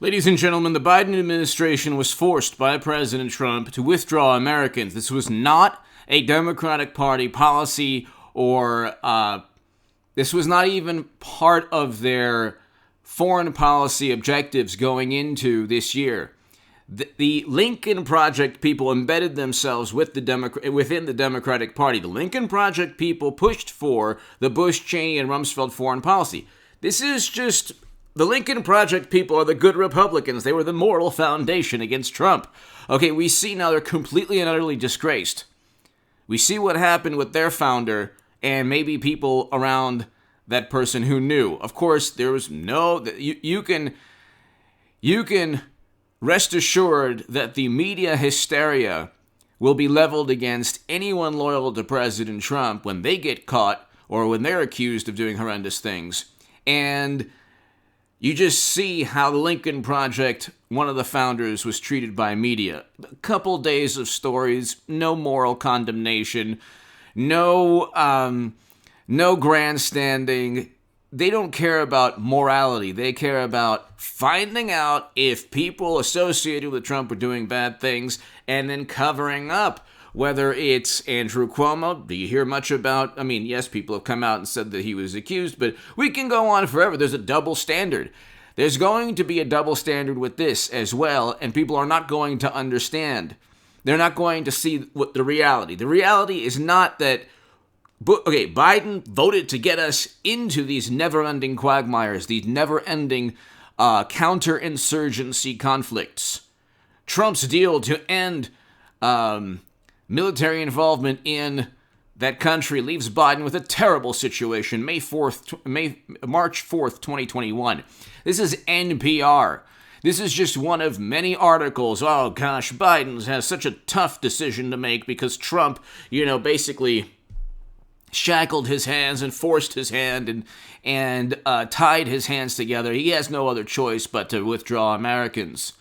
Ladies and gentlemen, the Biden administration was forced by President Trump to withdraw Americans. This was not a Democratic Party policy, or this was not even part of their foreign policy objectives going into this year. The Lincoln Project people embedded themselves within the Democratic Party. The Lincoln Project people pushed for the Bush, Cheney, and Rumsfeld foreign policy. This is just... The Lincoln Project people are the good Republicans. They were the moral foundation against Trump. Okay, we see now they're completely and utterly disgraced. We see what happened with their founder and maybe people around that person who knew. Of course, there was no... You can rest assured that the media hysteria will be leveled against anyone loyal to President Trump when they get caught or when they're accused of doing horrendous things. And you just see how the Lincoln Project, one of the founders, was treated by media. A couple days of stories, no moral condemnation, no grandstanding. They don't care about morality. They care about finding out if people associated with Trump are doing bad things and then covering up. Whether it's Andrew Cuomo, do you hear much about? I mean, yes, people have come out and said that he was accused, but we can go on forever. There's a double standard. There's going to be a double standard with this as well, and people are not going to understand. They're not going to see what the reality. The reality is not that, okay, Biden voted to get us into these never-ending quagmires, these never-ending counterinsurgency conflicts. Trump's deal to end military involvement in that country leaves Biden with a terrible situation. March 4th, 2021. This is NPR. This is just one of many articles. Oh gosh, Biden has such a tough decision to make because Trump, basically shackled his hands and forced his hand and tied his hands together. He has no other choice but to withdraw Americans.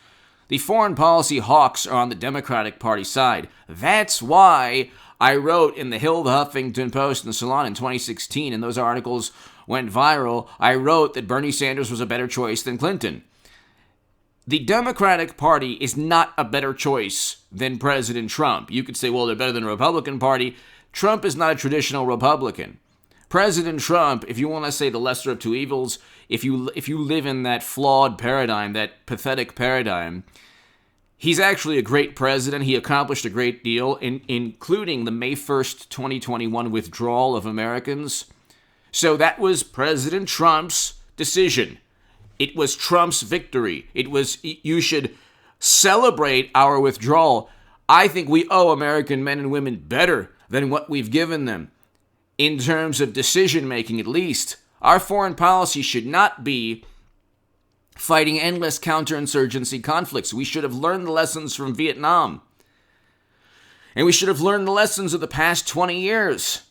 The foreign policy hawks are on the Democratic Party side. That's why I wrote in the Hill, the Huffington Post, and the Salon in 2016, and those articles went viral. I wrote that Bernie Sanders was a better choice than Clinton. The Democratic Party is not a better choice than President Trump. You could say, well, they're better than the Republican Party. Trump is not a traditional Republican. President Trump, if you want to say the lesser of two evils, if you live in that flawed paradigm, that pathetic paradigm, he's actually a great president. He accomplished a great deal, including the May 1st, 2021 withdrawal of Americans. So that was President Trump's decision. It was Trump's victory. You should celebrate our withdrawal. I think we owe American men and women better than what we've given them. In terms of decision-making, at least, our foreign policy should not be fighting endless counterinsurgency conflicts. We should have learned the lessons from Vietnam. And we should have learned the lessons of the past 20 years.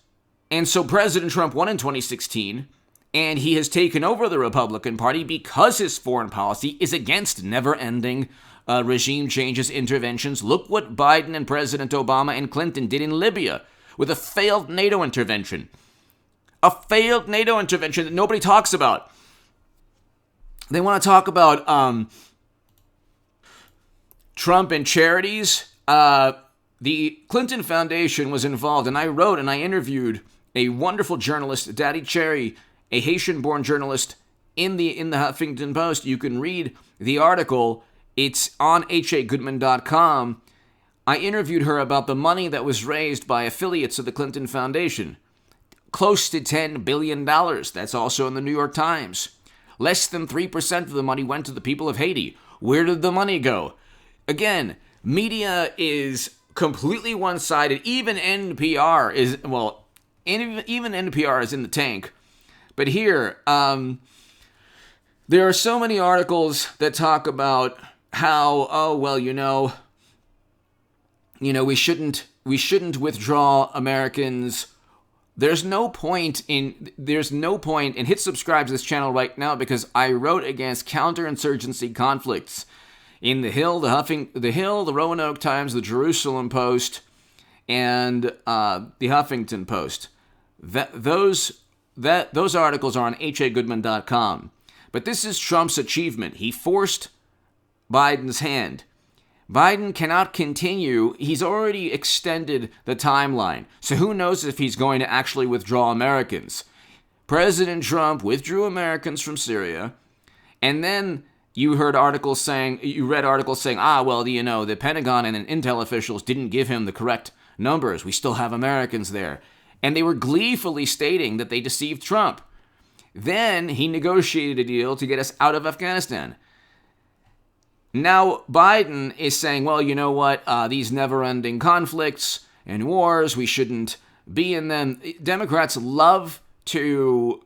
And so President Trump won in 2016, and he has taken over the Republican Party because his foreign policy is against never-ending regime changes, interventions. Look what Biden and President Obama and Clinton did in Libya with a failed NATO intervention. A failed NATO intervention that nobody talks about. They want to talk about Trump and charities. The Clinton Foundation was involved, and I wrote and I interviewed a wonderful journalist, Daddy Cherry, a Haitian-born journalist in the Huffington Post. You can read the article. It's on hagoodman.com. I interviewed her about the money that was raised by affiliates of the Clinton Foundation. Close to $10 billion. That's also in the New York Times. Less than 3% of the money went to the people of Haiti. Where did the money go? Again, media is completely one-sided. Even NPR is, even NPR is in the tank. But here, there are so many articles that talk about how, we shouldn't withdraw Americans. There's no point, and hit subscribe to this channel right now because I wrote against counterinsurgency conflicts in the Hill, the Roanoke Times, the Jerusalem Post, and the Huffington Post. Those articles are on hagoodman.com. But this is Trump's achievement. He forced Biden's hand. Biden cannot continue. He's already extended the timeline. So who knows if he's going to actually withdraw Americans. President Trump withdrew Americans from Syria, and then you read articles saying, the Pentagon and intel officials didn't give him the correct numbers. We still have Americans there. And they were gleefully stating that they deceived Trump. Then he negotiated a deal to get us out of Afghanistan. Now Biden is saying, well, you know what? These never-ending conflicts and wars, we shouldn't be in them. Democrats love to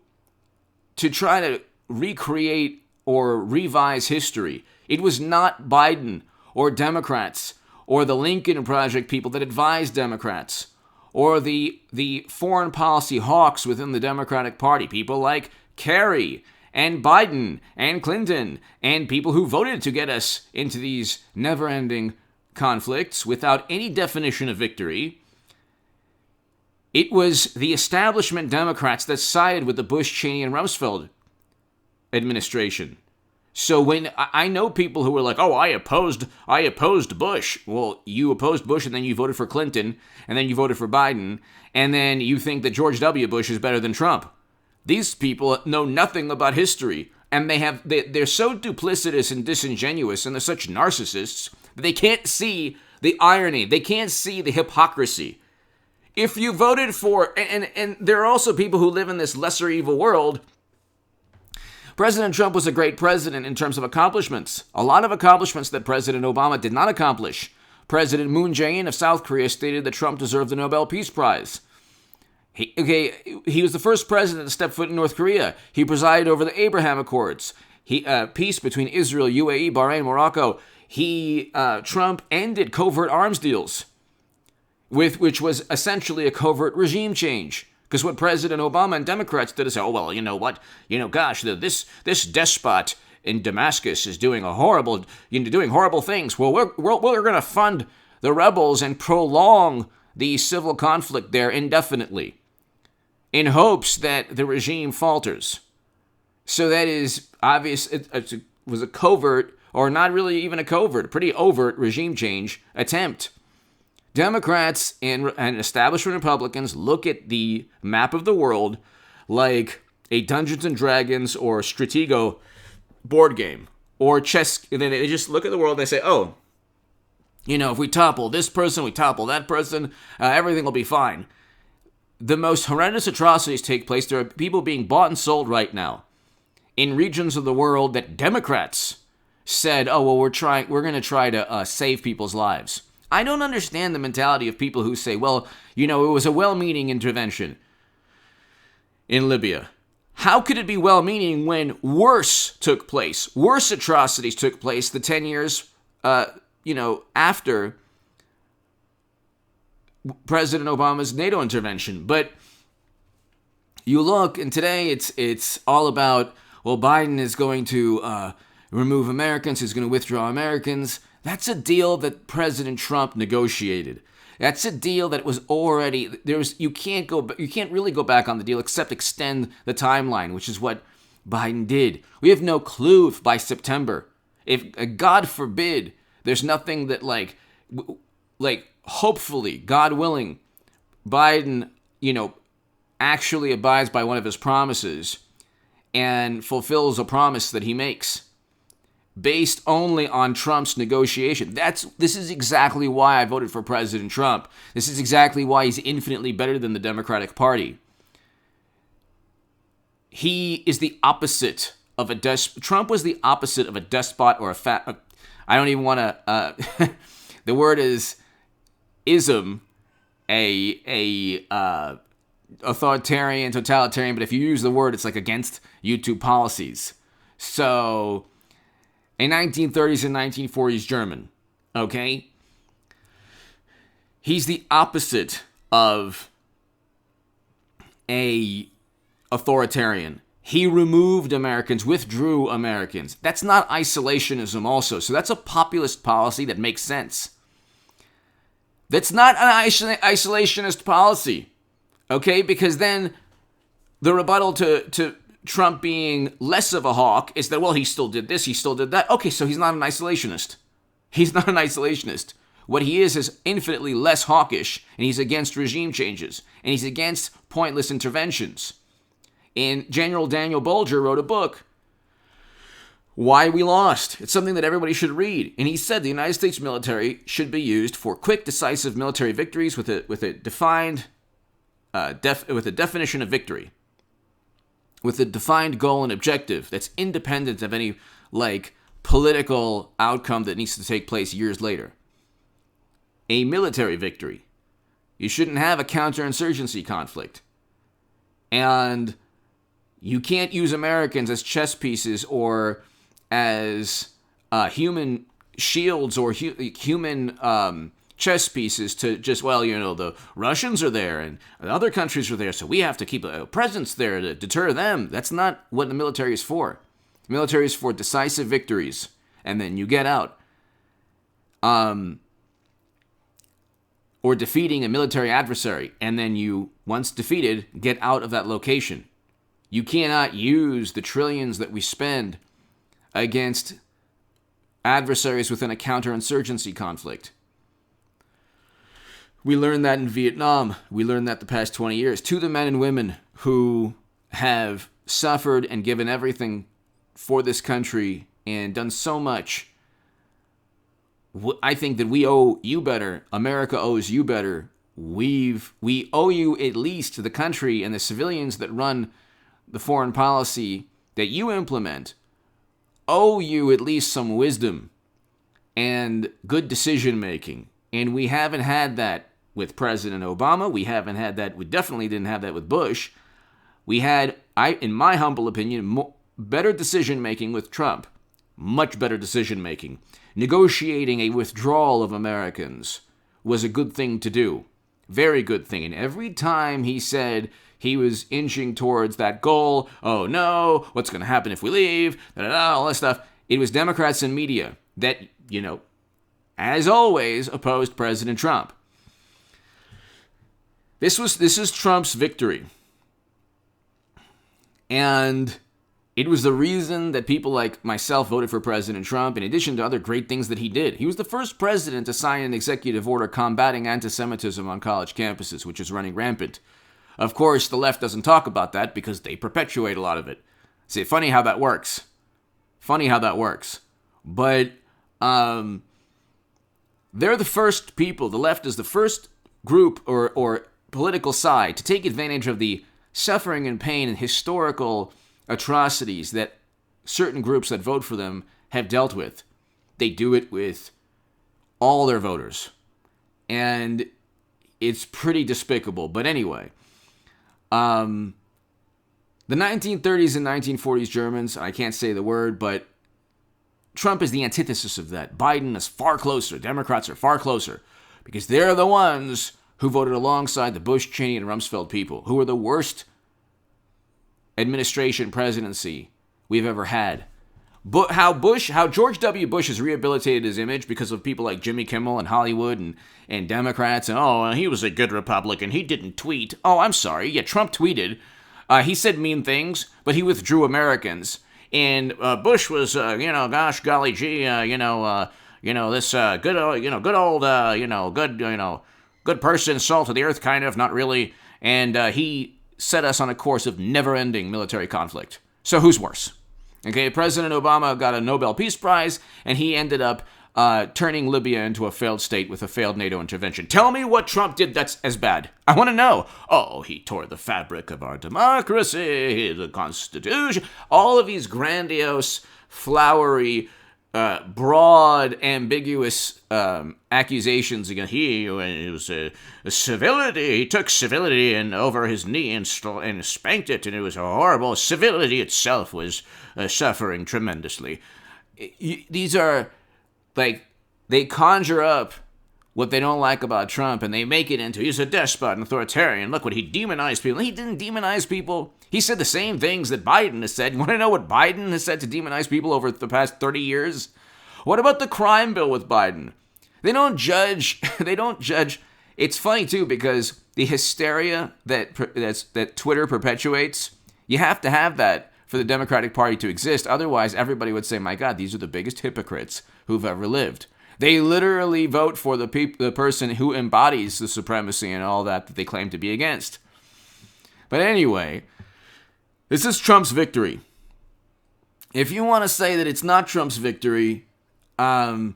try to recreate or revise history. It was not Biden or Democrats or the Lincoln Project people that advised Democrats or the foreign policy hawks within the Democratic Party, people like Kerry and Biden and Clinton and people who voted to get us into these never-ending conflicts without any definition of victory. It was the establishment Democrats that sided with the Bush, Cheney, and Rumsfeld administration. So when I know people who were like, oh, I opposed Bush. Well, you opposed Bush and then you voted for Clinton and then you voted for Biden and then you think that George W. Bush is better than Trump. These people know nothing about history, and they're so duplicitous and disingenuous, and they're such narcissists that they can't see the irony. They can't see the hypocrisy. If you voted for, and there are also people who live in this lesser evil world. President Trump was a great president in terms of accomplishments. A lot of accomplishments that President Obama did not accomplish. President Moon Jae-in of South Korea stated that Trump deserved the Nobel Peace Prize. He was the first president to step foot in North Korea. He presided over the Abraham Accords. Peace between Israel, UAE, Bahrain, Morocco. Trump ended covert arms deals, which was essentially a covert regime change. Because what President Obama and Democrats did is say, oh, well, you know what? This despot in Damascus is doing horrible things. Well, we're going to fund the rebels and prolong the civil conflict there indefinitely, in hopes that the regime falters. So that is obvious. It was a covert, or not really even a covert, pretty overt regime change attempt. Democrats and establishment Republicans look at the map of the world like a Dungeons and Dragons or Stratego board game or chess. And then they just look at the world and they say, oh, if we topple this person, we topple that person, everything will be fine. The most horrendous atrocities take place. There are people being bought and sold right now in regions of the world that Democrats said, oh, well, we're going to try to save people's lives. I don't understand the mentality of people who say, well, it was a well-meaning intervention in Libya. How could it be well-meaning when worse took place? Worse atrocities took place the 10 years, after President Obama's NATO intervention. But you look, and today it's all about, well, Biden is going to remove Americans, he's going to withdraw Americans. That's a deal that President Trump negotiated. That's a deal that was already, you can't really go back on the deal except extend the timeline, which is what Biden did. We have no clue if by September, if God forbid, there's nothing that like hopefully, God willing, Biden, actually abides by one of his promises and fulfills a promise that he makes based only on Trump's negotiation. This is exactly why I voted for President Trump. This is exactly why he's infinitely better than the Democratic Party. He is the opposite of a Trump was the opposite of a despot or I don't even want to, the word is ism, a authoritarian, totalitarian, but if you use the word, it's like against YouTube policies. So, a 1930s and 1940s German, okay? He's the opposite of a authoritarian. He removed Americans, withdrew Americans. That's not isolationism also. So that's a populist policy that makes sense. That's not an isolationist policy, okay? Because then the rebuttal to Trump being less of a hawk is that, well, he still did this, he still did that. Okay, so he's not an isolationist. He's not an isolationist. What he is infinitely less hawkish, and he's against regime changes, and he's against pointless interventions. And General Daniel Bolger wrote a book, Why We Lost. It's something that everybody should read. And he said the United States military should be used for quick, decisive military victories with a defined, with a definition of victory, with a defined goal and objective that's independent of any political outcome that needs to take place years later. A military victory. You shouldn't have a counterinsurgency conflict. And you can't use Americans as chess pieces or as human shields or human chess pieces to just, the Russians are there and other countries are there, so we have to keep a presence there to deter them. That's not what the military is for. The military is for decisive victories, and then you get out. Or defeating a military adversary, and then you, once defeated, get out of that location. You cannot use the trillions that we spend against adversaries within a counterinsurgency conflict. We learned that in Vietnam. We learned that the past 20 years. To the men and women who have suffered and given everything for this country and done so much, I think that we owe you better. America owes you better. We owe you at least to the country and the civilians that run the foreign policy that you implement, owe you at least some wisdom and good decision making. And we haven't had that with President Obama. We definitely didn't have that with Bush. We had, in my humble opinion, better decision making with Trump. Much better decision making. Negotiating a withdrawal of Americans was a good thing to do. Very good thing. And every time he said he was inching towards that goal, oh no, what's going to happen if we leave, all that stuff, it was Democrats and media that, as always, opposed President Trump. This is Trump's victory. And it was the reason that people like myself voted for President Trump, in addition to other great things that he did. He was the first president to sign an executive order combating anti-Semitism on college campuses, which is running rampant. Of course, the left doesn't talk about that because they perpetuate a lot of it. See, funny how that works. But they're the first people, the left is the first group or political side to take advantage of the suffering and pain and historical atrocities that certain groups that vote for them have dealt with. They do it with all their voters. And it's pretty despicable. But anyway, the 1930s and 1940s Germans, I can't say the word, but Trump is the antithesis of that. Biden is far closer. Democrats are far closer because they're the ones who voted alongside the Bush, Cheney, and Rumsfeld people, who were the worst administration presidency we've ever had. But how George W. Bush has rehabilitated his image because of people like Jimmy Kimmel and Hollywood and Democrats, and he was a good Republican, he didn't tweet. Oh, I'm sorry, yeah, Trump tweeted. He said mean things, but he withdrew Americans. And Bush was, gosh, golly gee, this good person, salt of the earth, kind of, not really. And he set us on a course of never-ending military conflict. So who's worse? Okay, President Obama got a Nobel Peace Prize, and he ended up turning Libya into a failed state with a failed NATO intervention. Tell me what Trump did that's as bad. I want to know. Oh, he tore the fabric of our democracy, the Constitution, all of these grandiose, flowery, broad, ambiguous accusations against it was civility. He took civility and over his knee and spanked it, and it was horrible. Civility itself was suffering tremendously. These are they conjure up what they don't like about Trump, and they make it into he's a despot and authoritarian. Look what he demonized people. He didn't demonize people. He said the same things that Biden has said. You want to know what Biden has said to demonize people over the past 30 years? What about the crime bill with Biden? They don't judge. It's funny, too, because the hysteria that Twitter perpetuates, you have to have that for the Democratic Party to exist. Otherwise, everybody would say, my God, these are the biggest hypocrites who've ever lived. They literally vote for the person who embodies the supremacy and all that they claim to be against. But anyway, this is Trump's victory. If you want to say that it's not Trump's victory, go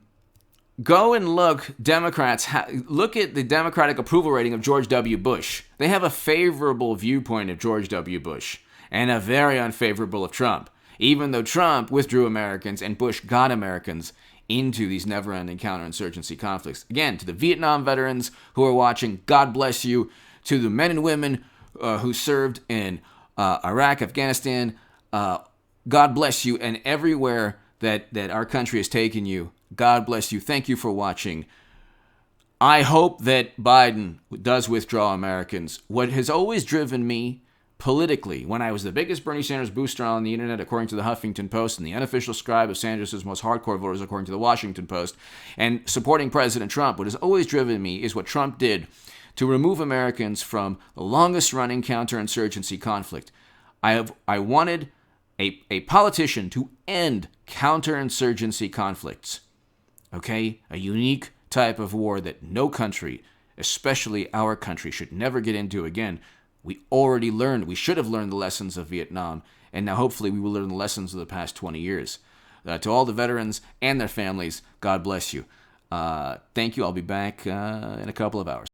and look. Democrats, look at the Democratic approval rating of George W. Bush. They have a favorable viewpoint of George W. Bush and a very unfavorable of Trump, even though Trump withdrew Americans and Bush got Americans into these never-ending counterinsurgency conflicts. Again, to the Vietnam veterans who are watching, God bless you. To the men and women who served in Iraq, Afghanistan, God bless you. And everywhere that our country has taken you, God bless you. Thank you for watching. I hope that Biden does withdraw Americans. What has always driven me politically, when I was the biggest Bernie Sanders booster on the internet, according to the Huffington Post, and the unofficial scribe of Sanders' most hardcore voters, according to the Washington Post, and supporting President Trump, what has always driven me is what Trump did to remove Americans from the longest-running counterinsurgency conflict. I wanted a politician to end counterinsurgency conflicts. Okay? A unique type of war that no country, especially our country, should never get into again. We already learned, we should have learned the lessons of Vietnam, and now hopefully we will learn the lessons of the past 20 years. To all the veterans and their families, God bless you. Thank you. I'll be back in a couple of hours.